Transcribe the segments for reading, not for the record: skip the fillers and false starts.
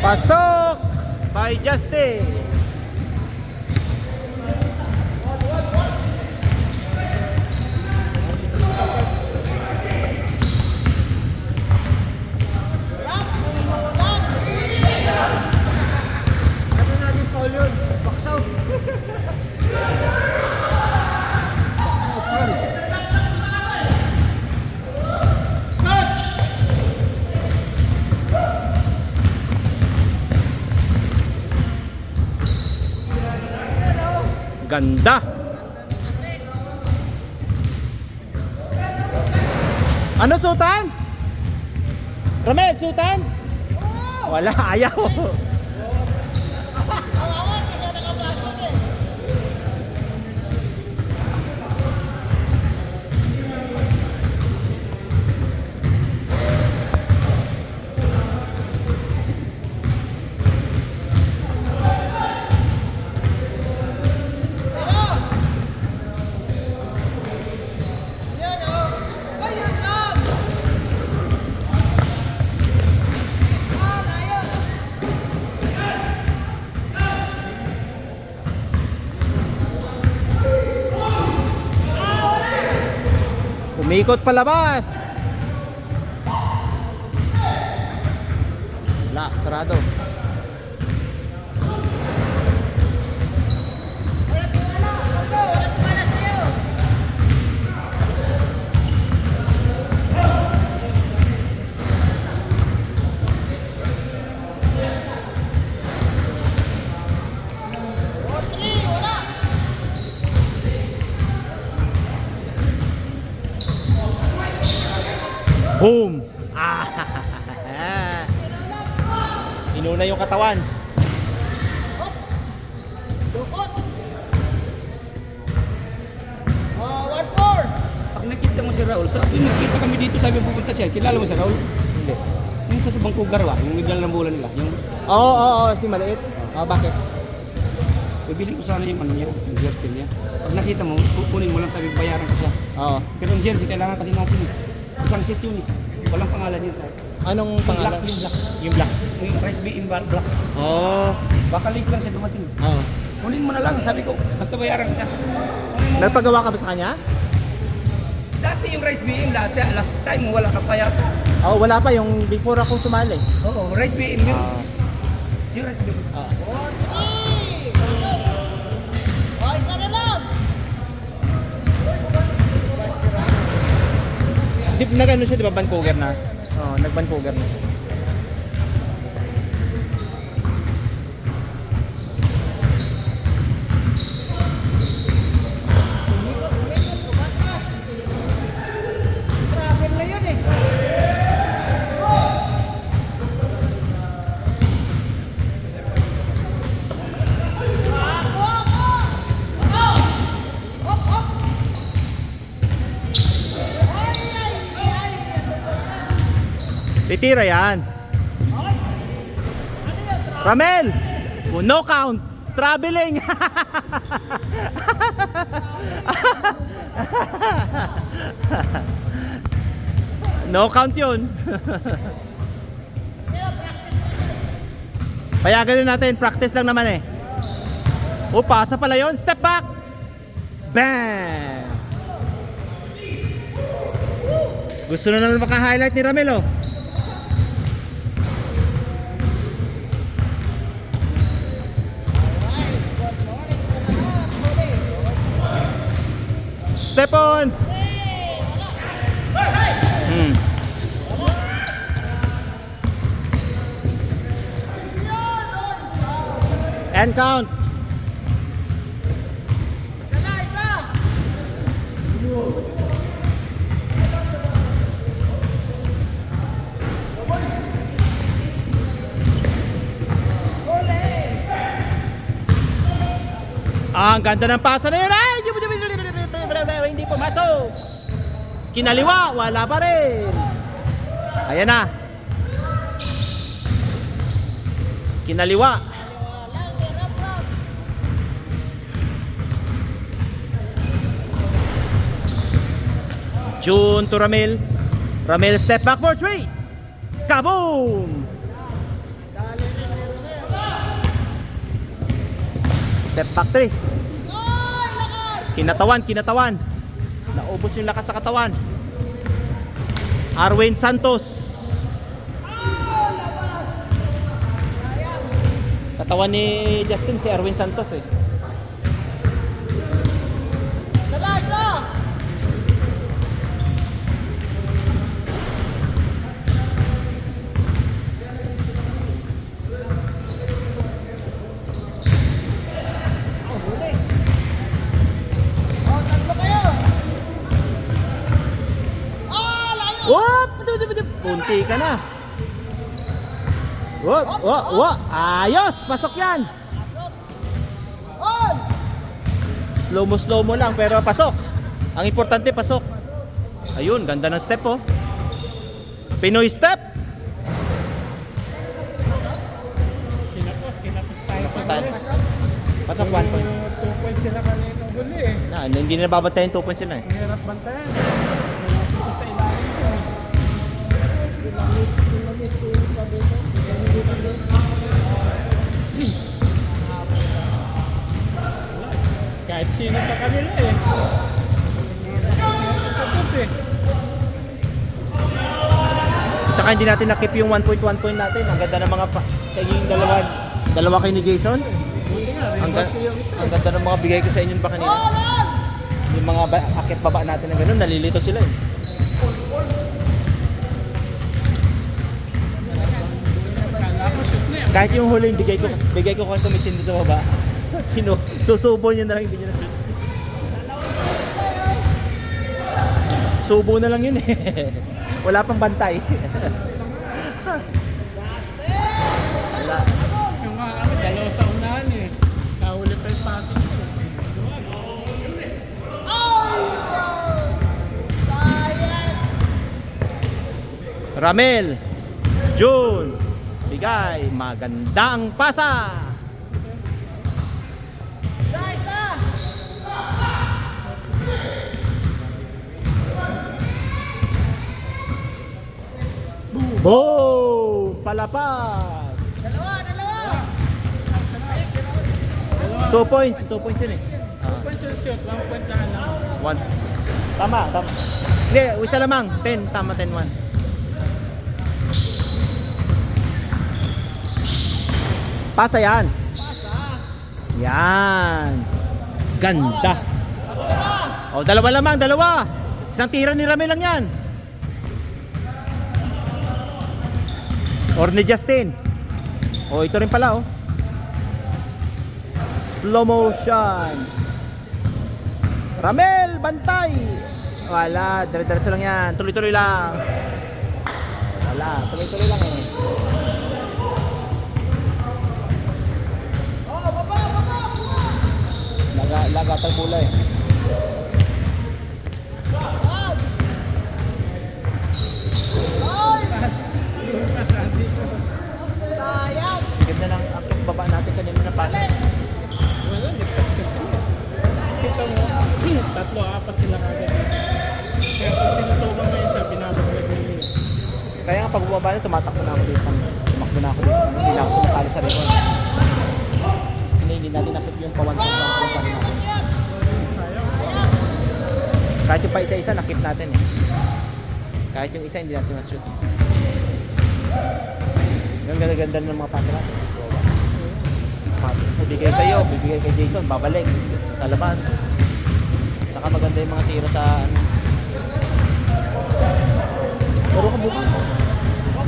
Pasok by Justin. Ano natin Paul yun? Baksaw. Ganda. Ano sutan? Ramel, sutan? Wala, ayaw. Umikot palabas. Wala, sarado. Boom! Ah! Inuna yung katawan. Dukot. 1-4. Pag nakita mo si Raul, sa atin nakita kami dito, sabi pupunta siya. Kilala mo si Raul? Hindi. Yung sa Bangkugar ba? Yung nagdala ng bola nila. Yung Oo, si maliit. Bakit? bibili ko sana yung ano niya, yung jersey niya. Pag nakita mo, kukunin mo lang, sabi bayaran ko siya. Oo. Pero yung jersey, kailangan kasi natin eh. Isang set yun eh. Walang pangalan yun sa Anong yung pangalan? black, yung black. Yung black. Yung Rice Bean Black. Oo. Baka late lang siya dumating. Oo. Kunin mo na lang, sabi ko, basta bayaran ko siya. Kunin mo. Nagpagawa ka ba sa kanya? Dati yung Rice Bean, dati, last time wala ka pa yata. Oo, wala pa yung before ako sumali. Oo, Rice Bean yun. Yung Rice Bean. Isa na lang. Di nag-ano siya, di ba? Vancouver na. Oo, nag-Vancouver na. Travel na yun eh. Titira yan. Ramel! No count. Traveling. No count yun. Payagan din natin. Practice lang naman eh. O, pasa pala yun. Step back. Bang! Gusto na naman maka-highlight ni Ramel oh. Step on! And count! Isa na, isa. Ang ganda ng pasa na yun! Ay! Hindi pumasok! Kinaliwa! Wala pa rin! Ayan na! Kinaliwa! June to Ramel. Ramel step back for 3. Kaboom! Dali rin Step back 3. Ay, lakas! Kinatawan. Naubos yung lakas sa katawan. Arwin Santos. Katawan ni Justin si Arwin Santos eh. Isa! Oh, huli. Oh, tatlo kayo. Ah, layo! Whoop! Punti ka na. Whoop! Ayos! Pasok yan! Pasok. On! Slow mo lang pero pasok. Ang importante pasok. Ayun, ganda ng step oh. Pinoy step. Kinapos tayo sa Pasok. huli. Pasok 1 point. 2 points sila kanina huli eh. Hindi na babantayan 2 points sila eh. Mahirap bantayan. Dito sa ilalim ko eh. Pinamiss ko yung sabi ko. Kahit sino sa kanila eh. Sa top eh. Tsaka hindi natin nakip yung 1 point natin. Ang ganda ng mga sa inyo yung dalawa kayo ni Jason. Buti nga, Ang, rebound ko yung isa. ang ganda ng mga bigay ko sa inyo ba kanina. On! Yung mga akit baba natin na gano'n, nalilito sila eh. Kala ko shoot na yan. Kahit yung huli yung bigay ko kung tumisin doon sa baba. Susubo nyo na lang, hindi nyo na shoot. Subo na lang yun eh. Wala pang bantay. Wala. Yung mga ako, dalawa sa unahan eh. Nahuli pa yung passing ko. Sayang! Ramel, June, bigay, magandang pasa. Isa! Boom! Palapag! Dalawa! Ay, si Raul. 2 points yun eh. 2 points yung shoot, 1 point na lang. 1. Tama. Hindi, isa lamang. 10, tama 10-1. Pasa yan. Yan. Ganda. O, dalawa lamang. Isang tira ni Ramel lang yan. Or ni Justin. O, ito rin pala, oh. Slow motion. Ramel, bantay. Wala, dire-diretso lang yan. Tuloy-tuloy lang. Wala, tuloy-tuloy lang eh. Oh, baba! Lagatang bola eh. Lukas Andy ko. Sayang! Ganda ng akit baba natin kanina na pasa. Wala, ligtas kasi. Kita mo, 3-4 sila kagad. Kaya pag tinutukan mo yung isa, binabaglag mo yun. Kaya nga pag bumaba na, tumatakbo na ako dito. Tumakbo na ako dito. Hindi na ako sumasali sa record. Hindi natin nakip yung pa-1 point pa rin natin. Kahit yung pa isa-isa, nakip natin eh. Kahit yung isa, hindi natin na-shoot. Ang ganda-ganda ng mga pasa natin. So, bigay sa'yo, bibigay kay Jason, babalik sa labas. Saka maganda yung mga tira sa ano. Laro ka bukas.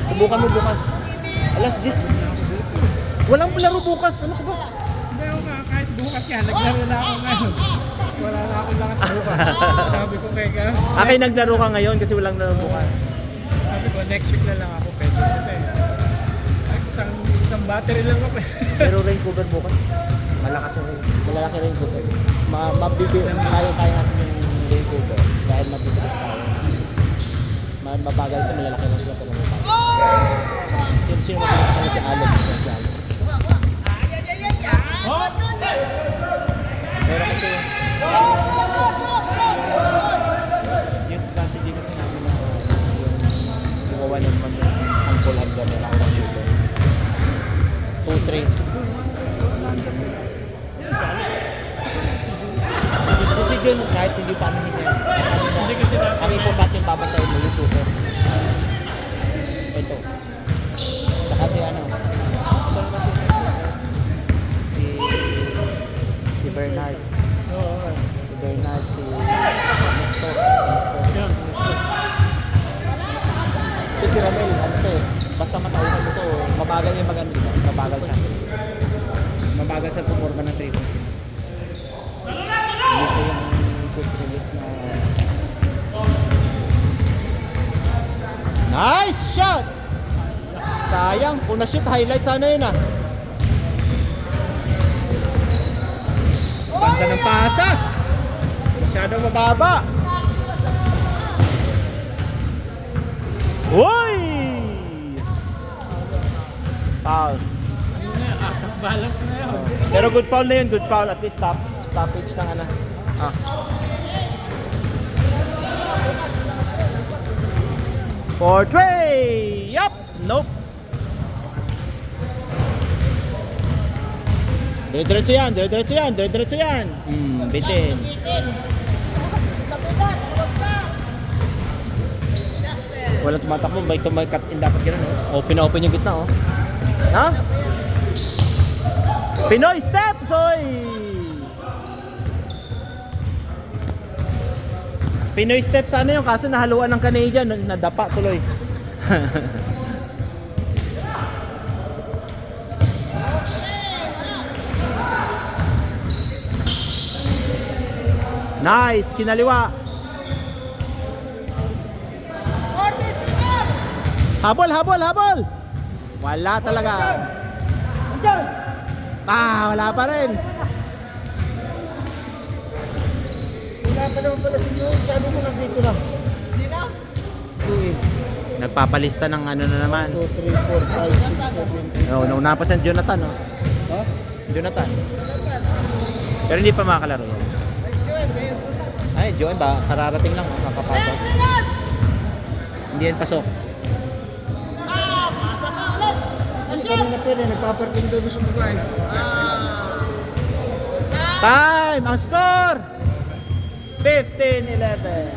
Subukan mo bukas. Alas 10. Walang laro bukas. Ano ka ba? Hindi ako nga, kahit bukas yan, naglaro na ako ngayon. Wala na akong lakas bukas. Sabi ko kay Gam. Akin naglaro ka ngayon kasi walang laro bukas. Sabi ko, next week na lang ako pwede. Kasi isang battery lang ako. Pero rain cover bukas. Malakas yung malalaki rain cover. Kaya natin yung rain cover. Dahil mabibilis tayo. Mabagal sa malalaki na sila pero mabagal. Sino mabilis na si Alex? Pero kasi yung strategy kasi namin na yung gumawa naman ang full hand na lang ang shooter. 2-3. Jun, kahit hindi pa namin yan. Hindi kasi natin. Ang importante yung babantayin mo, YouTuber. Ito. Saka si ano. Si Bernard. Oo. Si Bernard, si Nestor. Yan. Ito si Ramel, ano to, basta matauhan mo to, mabagal yung maganda dito, mabagal siya. Mabagal siya pumorma ng 3 points. Hindi ko yung quick release na... Nice shot! Sayang, kung na-shoot, highlight sana yun ah. Banda ng pasa! Masyadong mababa! Uy! Foul. Ano na yun? Out of balance na yun. Pero good foul na yun, good foul. At least stoppage ng ano. Ah. For Trey! Yup! Nope. Dire-diretso yan, dire-diretso yan, dire-diretso yan. Bitin. Tabigat, tabigat. Walang tumatakbo, may cut in dapat gano'n. Oh, pina-open yung gitna, oh. Ha? Pinoy steps, oy! Pinoy steps sana yung kaso nahaluan ng Canadian, nadapa tuloy. Nice, kinaliwa. 40 seconds. Habol, habol, habol! Wala talaga. Ah, wala pa rin. Wala pa naman pala si Joe. Sabi mo lang dito na. Sino? Nagpapalista ng ano na naman. 2, 3, 4, 5, 6, 7. Nauna pa si Jonathan, oh. Ha? Jonathan. Pero hindi pa makakalaro yan. Ay, John ba? Kararating lang, oh. 10 Kakapasok. seconds. Hindi yan pasok. Ah, pasa ka ulit. Na-shoot. Kanina pa rin, nagpaparking doon sa babae. Time! Ang score! 15-11.